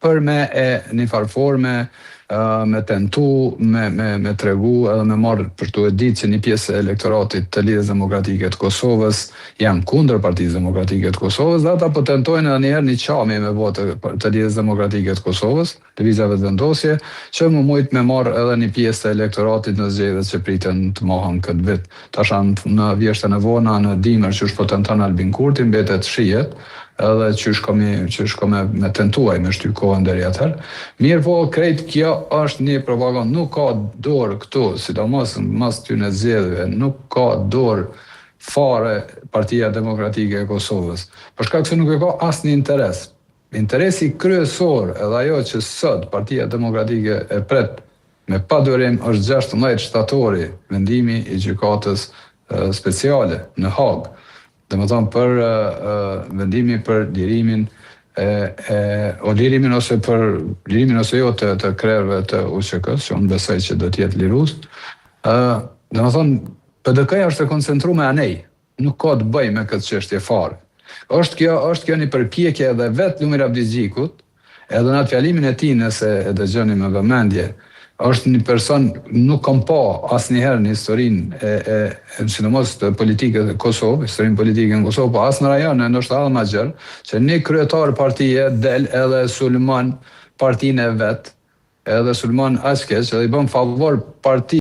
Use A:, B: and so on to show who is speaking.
A: për me një farforme me tentu, me tregu edhe me marrë për të ditë që një pjesë e elektoratit të Lidhjes Demokratike të Kosovës janë kundër Partisë Demokratike të Kosovës, dhe ata po tentojnë edhe njëherë një qamje me votë të Lidhjes Demokratike të Kosovës, lëvizjave të vendosje, që më mujt me marrë edhe një pjesë të elektoratit në zgjedhjet që pritën të mohen këtë vit. Tash në Vjeshtën e Vona, në Dimër, që po tenton Albin Kurti, mbetet shihet, edhe që shko me tentuaj me shty kohën deri atëherë. Mirë po, krejt kjo është një propagandë, nuk ka dorë këtu, sidomos mas këtyre zgjedhjeve, nuk ka dorë fare Partia Demokratike e Kosovës. Për shkak se nuk e ka asnjë interes. Interesi kryesor, edhe ajo që sot Partia Demokratike e pret me padurim, është 16 shtatori, vendimi i gjykatës speciale në Hagë. Dhe më thonë për vendimi për lirimin lirimin ose jo të krerëve të UÇK-s, që unë besoj që do t'jetë lirus. Dhe më thonë, PDK-ja është e koncentru me anej, nuk ka të bëj me këtë çështje fare. Është kjo një përpjekje edhe vetë Lumir Abdis Gjikut, edhe në atë fjalimin e tij, nëse e dëgjoni me vëmendje, është një person, nuk kam pa asnjëherë në historinë sidomos të politikës të Kosovë, historinë politike në Kosovë, po as në rajon, ndoshta edhe më gjerë, që një kryetar partie del edhe sulmon partinë e vet, edhe sulmon aq keq, edhe i bën favor partisë